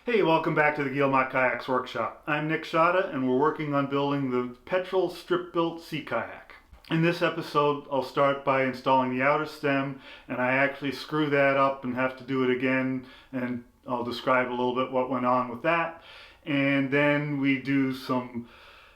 Hey, welcome back to the Guillemot Kayaks Workshop. I'm Nick Schade, and we're working on building the Petrel strip-built sea kayak. In this episode, I'll start by installing the outer stem, and I actually screw that up and have to do it again, and I'll describe a little bit what went on with that. And then we do some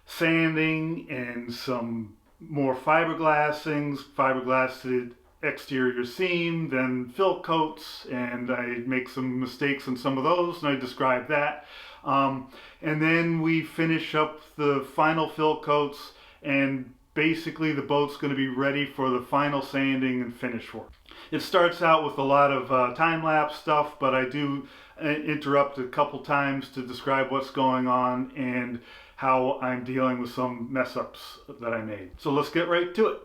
sanding and some more fiberglassing, fiberglass to exterior seam, then fill coats, and I make some mistakes on some of those, and I describe that. And then we finish up the final fill coats, and basically the boat's going to be ready for the final sanding and finish work. It starts out with a lot of time-lapse stuff, but I do interrupt a couple times to describe what's going on and how I'm dealing with some mess-ups that I made. So let's get right to it.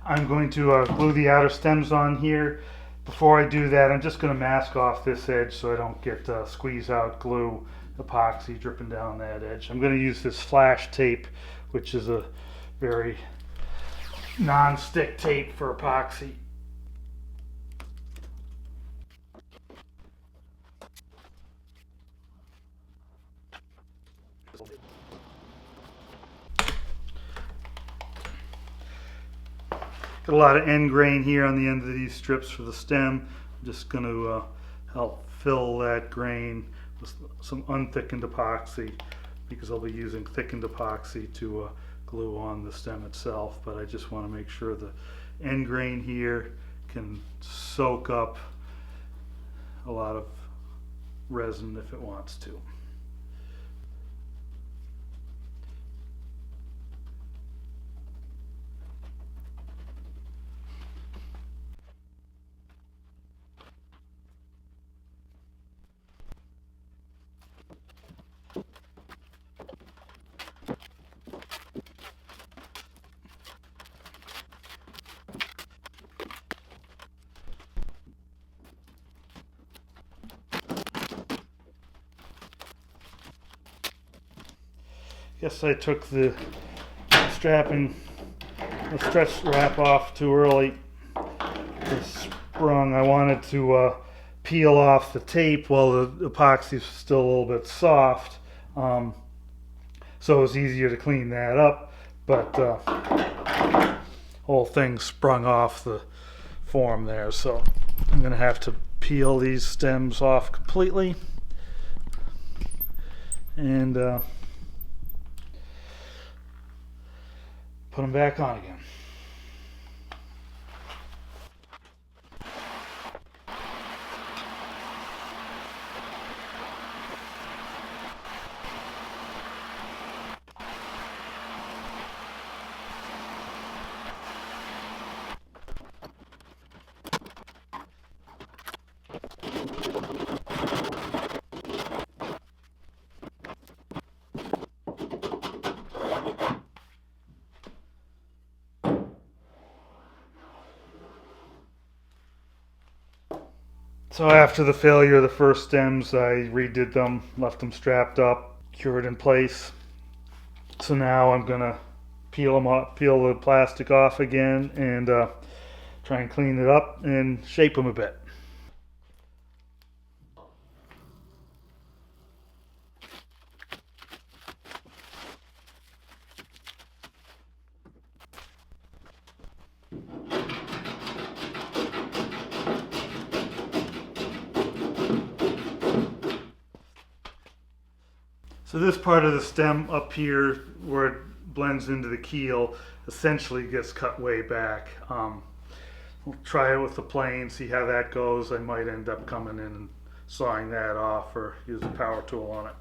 I'm going to glue the outer stems on here. Before I do that, I'm just going to mask off this edge so I don't get squeeze out glue epoxy dripping down that edge. I'm going to use this flash tape, which is a very non-stick tape for epoxy. Got a lot of end grain here on the end of these strips for the stem. I'm just going to help fill that grain with some unthickened epoxy, because I'll be using thickened epoxy to glue on the stem itself. But I just want to make sure the end grain here can soak up a lot of resin if it wants to. Guess I took the strapping, the stretch wrap off too early. It sprung. I wanted to peel off the tape while the epoxy is still a little bit soft, so it was easier to clean that up, but whole thing sprung off the form there, so I'm going to have to peel these stems off completely and put them back on again. So after the failure of the first stems, I redid them, left them strapped up, cured in place. So now I'm gonna peel them up, peel the plastic off again, and try and clean it up and shape them a bit. So this part of the stem up here where it blends into the keel essentially gets cut way back. We'll try it with the plane, see how that goes. I might end up coming in and sawing that off or use a power tool on it.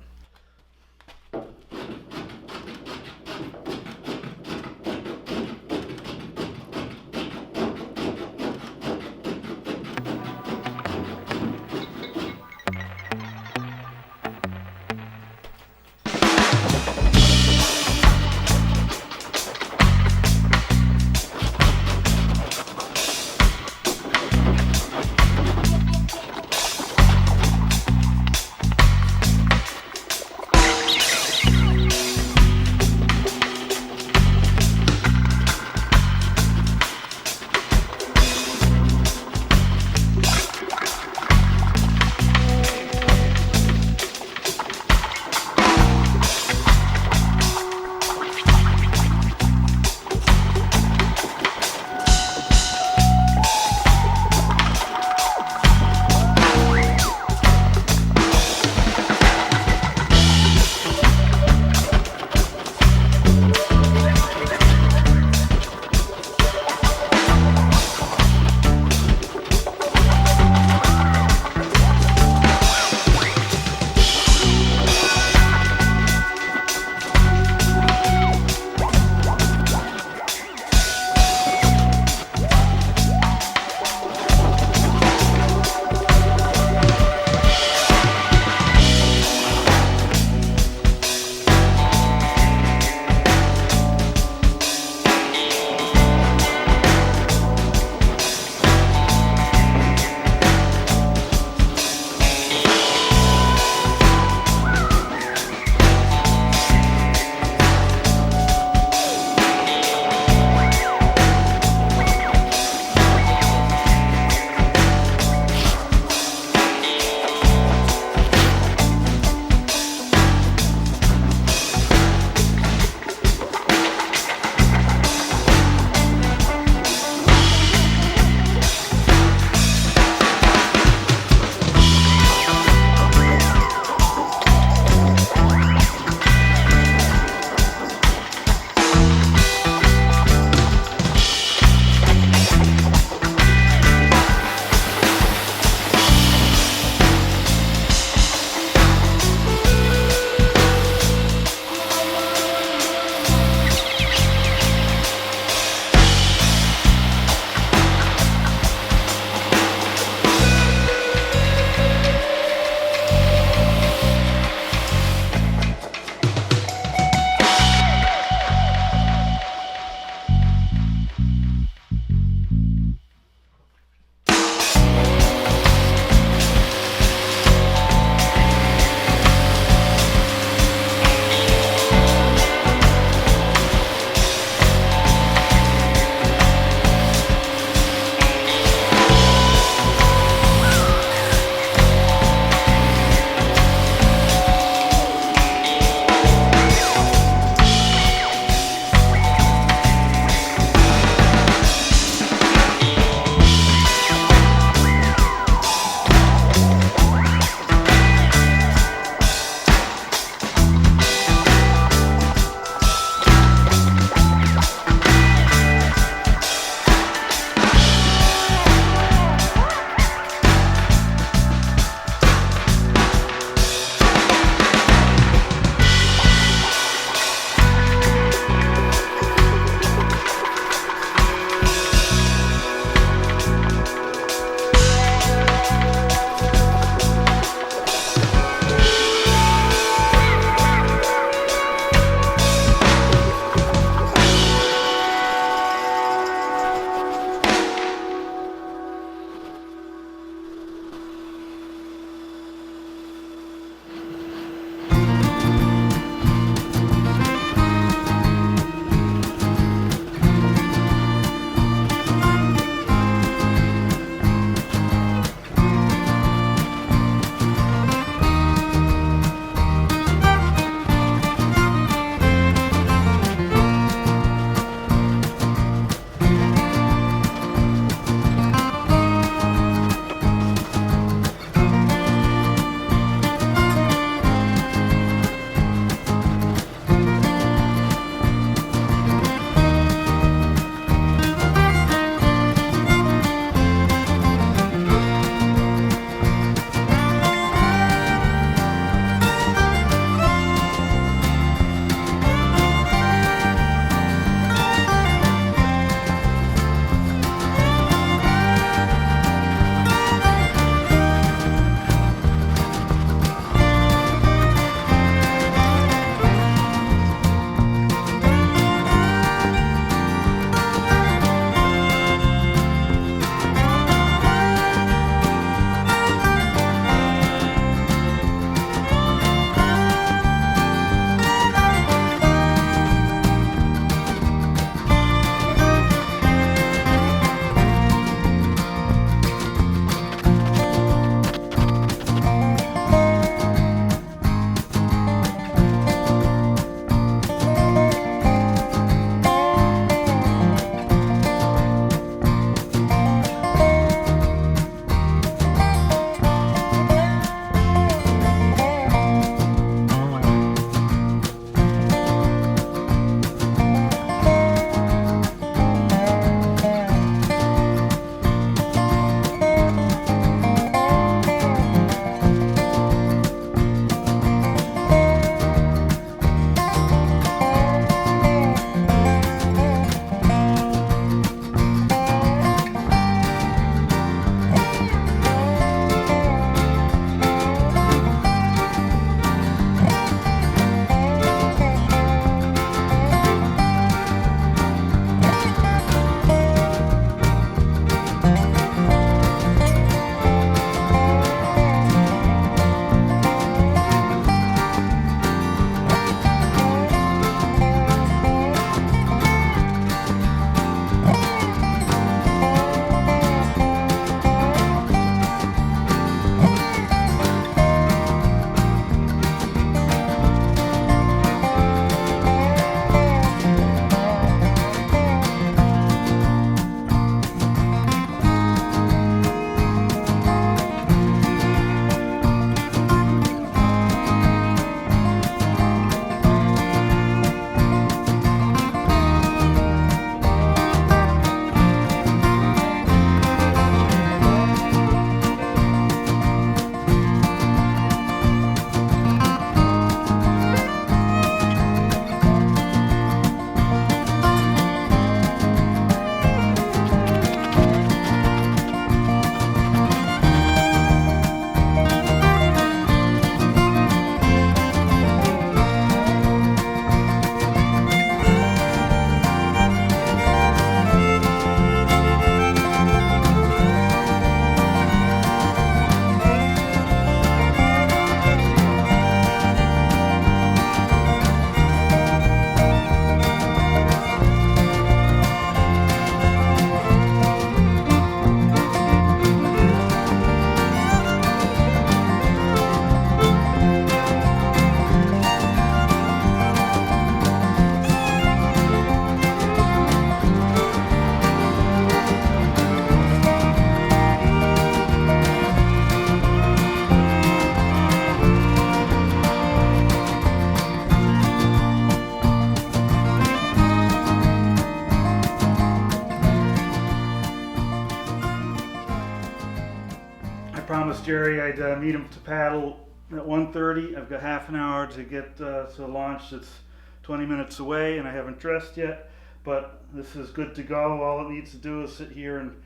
promised Jerry I'd meet him to paddle at 1:30. I've got half an hour to get to launch. It's 20 minutes away and I haven't dressed yet, but this is good to go. All it needs to do is sit here and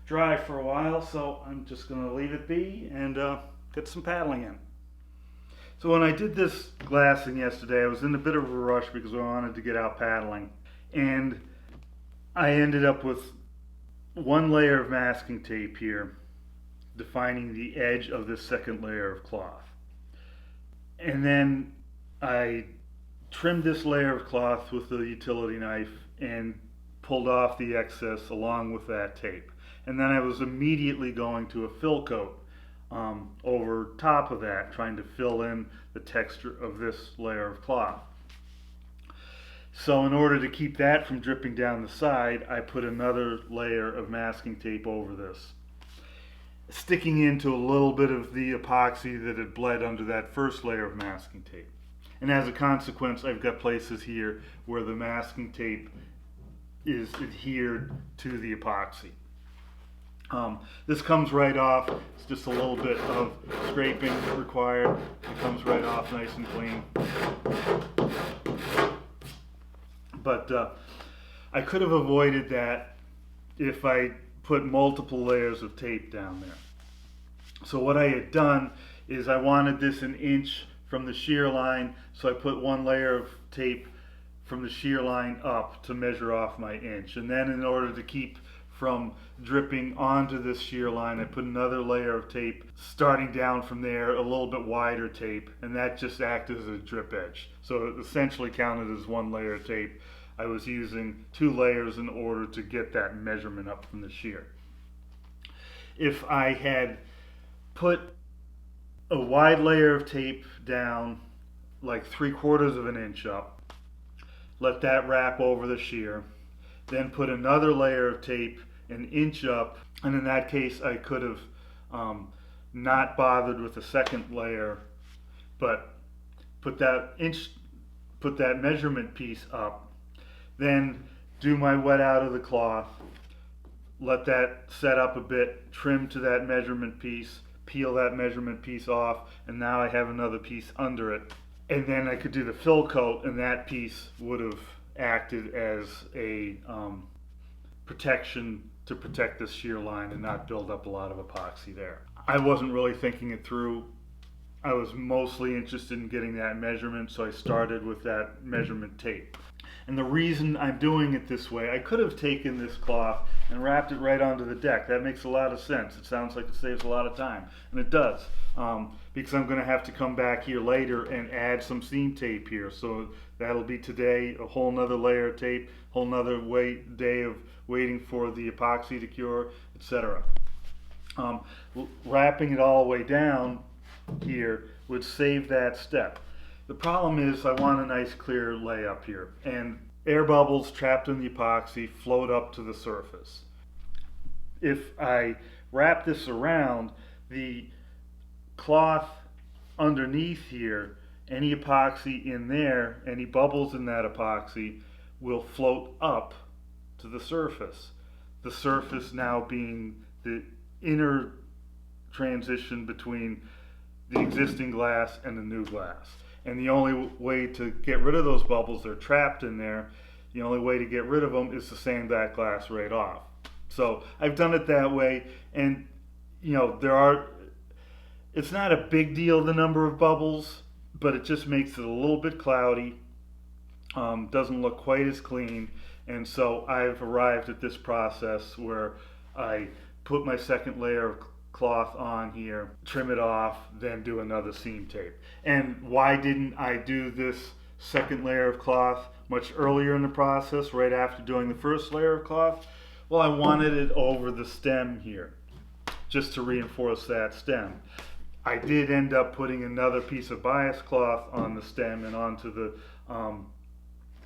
dry for a while, so I'm just going to leave it be and get some paddling in. So when I did this glassing yesterday, I was in a bit of a rush because I wanted to get out paddling, and I ended up with one layer of masking tape here defining the edge of this second layer of cloth. And then I trimmed this layer of cloth with the utility knife and pulled off the excess along with that tape. And then I was immediately going to a fill coat over top of that, trying to fill in the texture of this layer of cloth. So in order to keep that from dripping down the side, I put another layer of masking tape over this, sticking into a little bit of the epoxy that had bled under that first layer of masking tape. And as a consequence, I've got places here where the masking tape is adhered to the epoxy. This comes right off. It's just a little bit of scraping required. It comes right off nice and clean. But I could have avoided that if I put multiple layers of tape down there. So what I had done is I wanted this an inch from the shear line, so I put one layer of tape from the shear line up to measure off my inch. And then in order to keep from dripping onto this shear line, I put another layer of tape starting down from there, a little bit wider tape, and that just acted as a drip edge. So it essentially counted as one layer of tape. I was using 2 layers in order to get that measurement up from the shear. If I had put a wide layer of tape down like 3/4 of an inch up, let that wrap over the shear, then put another layer of tape an inch up, and in that case I could have not bothered with the second layer, but put that measurement piece up, then do my wet out of the cloth, let that set up a bit, trim to that measurement piece, peel that measurement piece off, and now I have another piece under it. And then I could do the fill coat, and that piece would have acted as a protection to protect this shear line and not build up a lot of epoxy there. I wasn't really thinking it through. I was mostly interested in getting that measurement, so I started with that measurement tape. And the reason I'm doing it this way, I could have taken this cloth and wrapped it right onto the deck. That makes a lot of sense. It sounds like it saves a lot of time, and it does, because I'm going to have to come back here later and add some seam tape here. So that'll be today a whole nother layer of tape, whole nother day of waiting for the epoxy to cure, etc. Wrapping it all the way down here would save that step. The problem is I want a nice clear layup here, and air bubbles trapped in the epoxy float up to the surface. If I wrap this around, the cloth underneath here, any epoxy in there, any bubbles in that epoxy will float up to the surface. The surface now being the inner transition between the existing glass and the new glass. And the only way to get rid of those bubbles, they're trapped in there, the only way to get rid of them is to sand that glass right off. So I've done it that way, and it's not a big deal, the number of bubbles, but it just makes it a little bit cloudy, doesn't look quite as clean. And so I've arrived at this process where I put my second layer of cloth on here, trim it off, then do another seam tape. And why didn't I do this second layer of cloth much earlier in the process, right after doing the first layer of cloth? Well, I wanted it over the stem here, just to reinforce that stem. I did end up putting another piece of bias cloth on the stem and onto the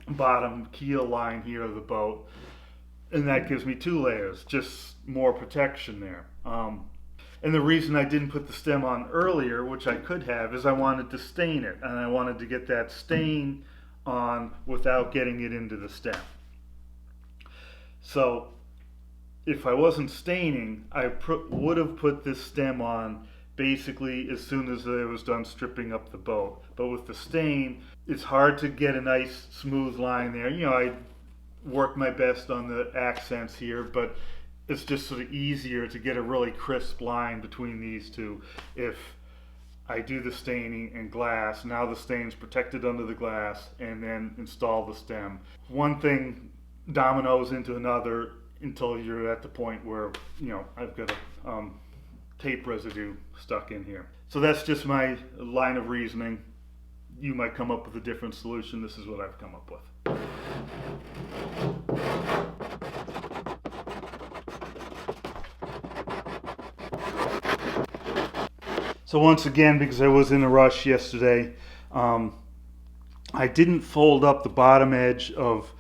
bottom keel line here of the boat, and that gives me 2 layers, just more protection there. And the reason I didn't put the stem on earlier, which I could have, is I wanted to stain it, and I wanted to get that stain on without getting it into the stem. So if I wasn't staining, I would have put this stem on basically as soon as I was done stripping up the boat. But with the stain, it's hard to get a nice smooth line there. You know, I work my best on the accents here, but it's just sort of easier to get a really crisp line between these two if I do the staining and glass. Now the stain's protected under the glass, and then install the stem. One thing dominoes into another until you're at the point where, you know, I've got a tape residue stuck in here. So that's just my line of reasoning. You might come up with a different solution. This is what I've come up with. So once again, because I was in a rush yesterday, I didn't fold up the bottom edge of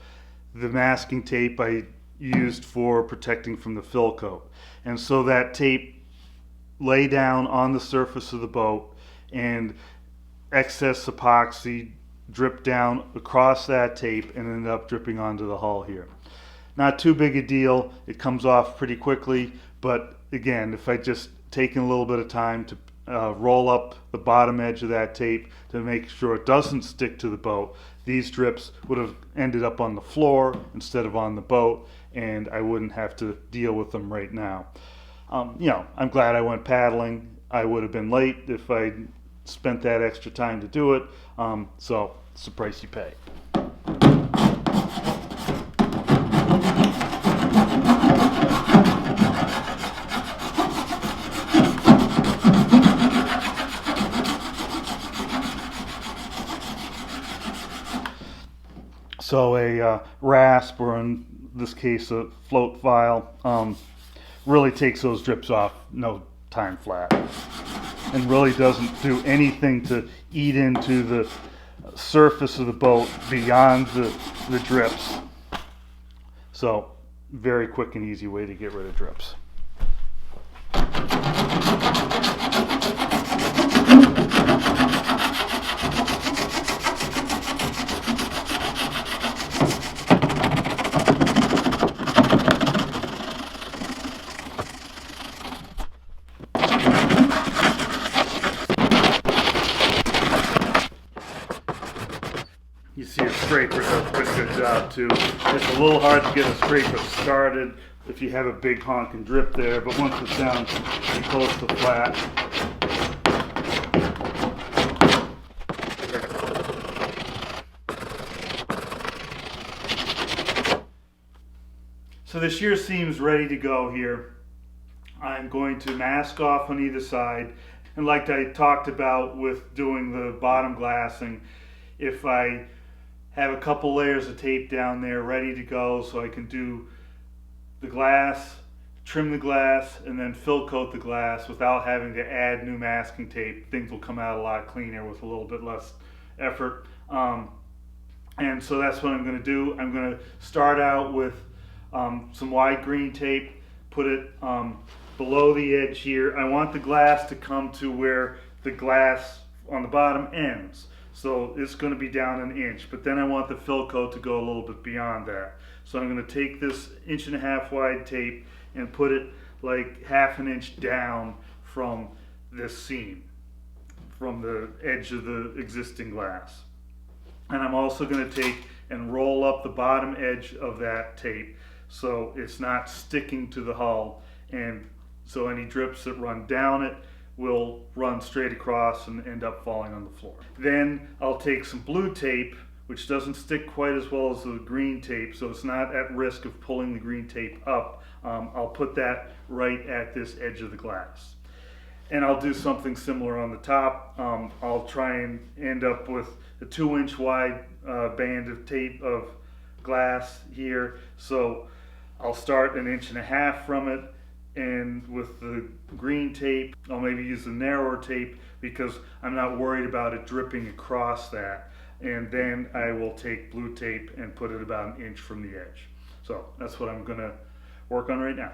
the masking tape I used for protecting from the fill coat. And so that tape lay down on the surface of the boat, and excess epoxy dripped down across that tape and ended up dripping onto the hull here. Not too big a deal. It comes off pretty quickly, but again, if I just taken a little bit of time to roll up the bottom edge of that tape to make sure it doesn't stick to the boat, these drips would have ended up on the floor instead of on the boat, and I wouldn't have to deal with them right now. You know, I'm glad I went paddling. I would have been late if I spent that extra time to do it, so it's the price you pay. So a rasp, or in this case a float file, really takes those drips off no time flat, and really doesn't do anything to eat into the surface of the boat beyond the drips. So very quick and easy way to get rid of drips. You see a scraper does a pretty good job too. It's a little hard to get a scraper started if you have a big honking drip there, but once it's down pretty close to flat. So the shear seam's ready to go here. I'm going to mask off on either side, and like I talked about with doing the bottom glassing, if I have a couple layers of tape down there ready to go so I can do the glass, trim the glass, and then fill coat the glass without having to add new masking tape, things will come out a lot cleaner with a little bit less effort. And so that's what I'm going to do. I'm going to start out with some wide green tape, put it below the edge here. I want the glass to come to where the glass on the bottom ends. So it's going to be down an inch, but then I want the fill coat to go a little bit beyond that. So I'm going to take this 1.5 inch wide tape and put it like 1/2 inch down from this seam, from the edge of the existing glass. And I'm also going to take and roll up the bottom edge of that tape so it's not sticking to the hull, and so any drips that run down it will run straight across and end up falling on the floor. Then I'll take some blue tape, which doesn't stick quite as well as the green tape, so it's not at risk of pulling the green tape up. I'll put that right at this edge of the glass. And I'll do something similar on the top. I'll try and end up with a 2 inch wide band of tape of glass here. So I'll start 1.5 inches from it, and with the green tape, I'll maybe use the narrower tape because I'm not worried about it dripping across that. And then I will take blue tape and put it about 1 inch from the edge. So that's what I'm going to work on right now.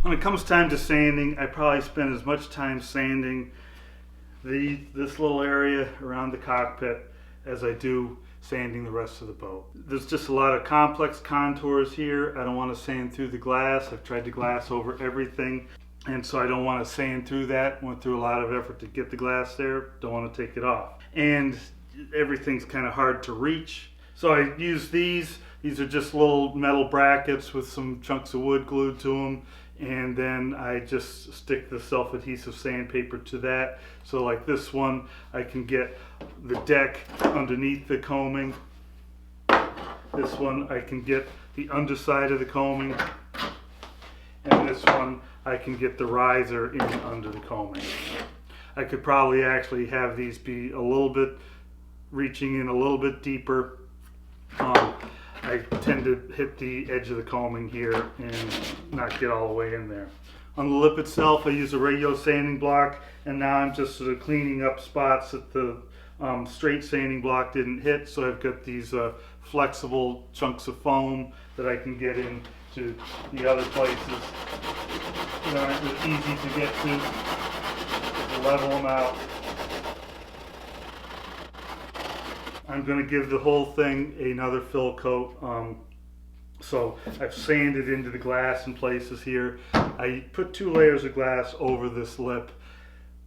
When it comes time to sanding, I probably spend as much time sanding this little area around the cockpit as I do sanding the rest of the boat. There's just a lot of complex contours here. I don't want to sand through the glass. I've tried to glass over everything, and so I don't want to sand through that. Went through a lot of effort to get the glass there. Don't want to take it off. And everything's kind of hard to reach. So I use these. These are just little metal brackets with some chunks of wood glued to them. And then I just stick the self-adhesive sandpaper to that. So like this one, I can get the deck underneath the combing. This one, I can get the underside of the combing. And this one, I can get the riser in under the combing. I could probably actually have these be a little bit, reaching in a little bit deeper. I tend to hit the edge of the combing here and not get all the way in there. On the lip itself, I use a regular sanding block, and now I'm just sort of cleaning up spots that the straight sanding block didn't hit. So I've got these flexible chunks of foam that I can get into the other places that aren't as easy to get to level them out. I'm going to give the whole thing another fill coat. So I've sanded into the glass in places here. I put 2 layers of glass over this lip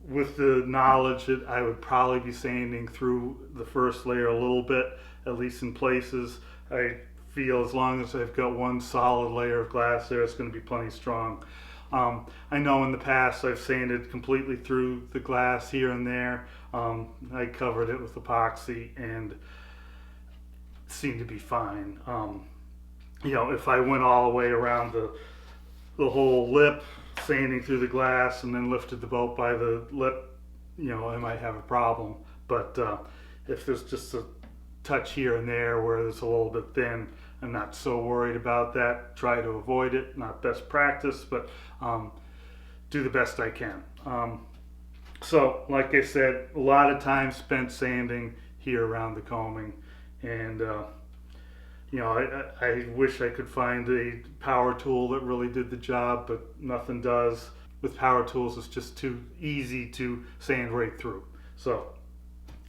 with the knowledge that I would probably be sanding through the first layer a little bit, at least in places. I feel as long as I've got one solid layer of glass there, it's going to be plenty strong. I know in the past I've sanded completely through the glass here and there. I covered it with epoxy and it seemed to be fine. You know, if I went all the way around the whole lip, sanding through the glass and then lifted the boat by the lip, you know, I might have a problem. But if there's just a touch here and there where it's a little bit thin, I'm not so worried about that. Try to avoid it. Not best practice, but do the best I can. So, like I said, a lot of time spent sanding here around the combing, and you know, I wish I could find a power tool that really did the job, but nothing does. With power tools, it's just too easy to sand right through. So,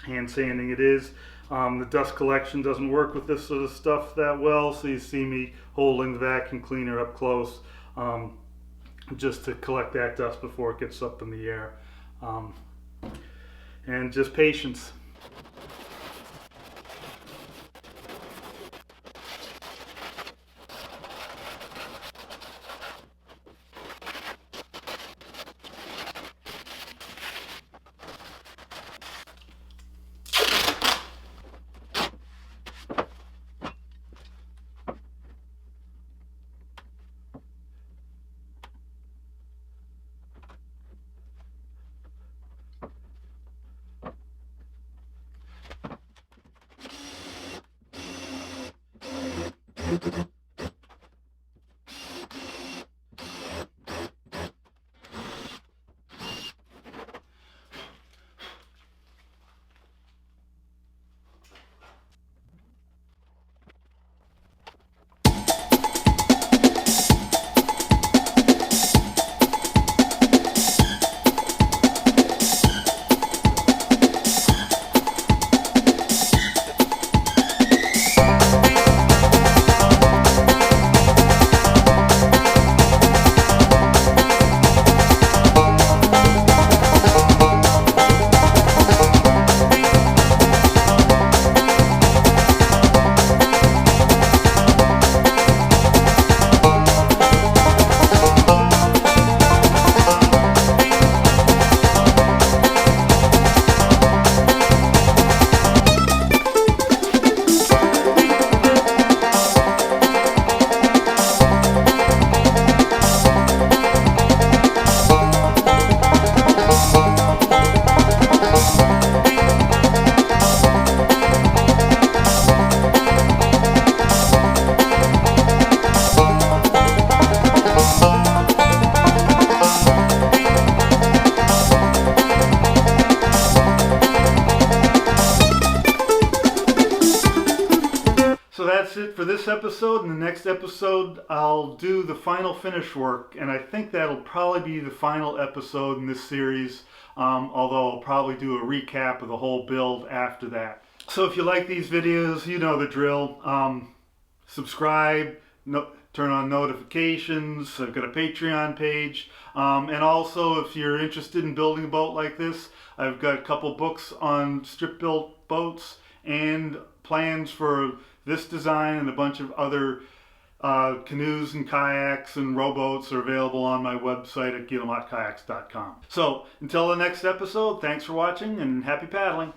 hand sanding it is. The dust collection doesn't work with this sort of stuff that well, so you see me holding the vacuum cleaner up close just to collect that dust before it gets up in the air. And just patience. that's it for this episode. In the next episode, I'll do the final finish work, and I think that'll probably be the final episode in this series, although I'll probably do a recap of the whole build after that. So if you like these videos, you know the drill. Subscribe, turn on notifications. I've got a Patreon page. And also, if you're interested in building a boat like this, I've got a couple books on strip-built boats and plans for this design and a bunch of other canoes and kayaks and rowboats are available on my website at guillemotkayaks.com. So, until the next episode, thanks for watching and happy paddling.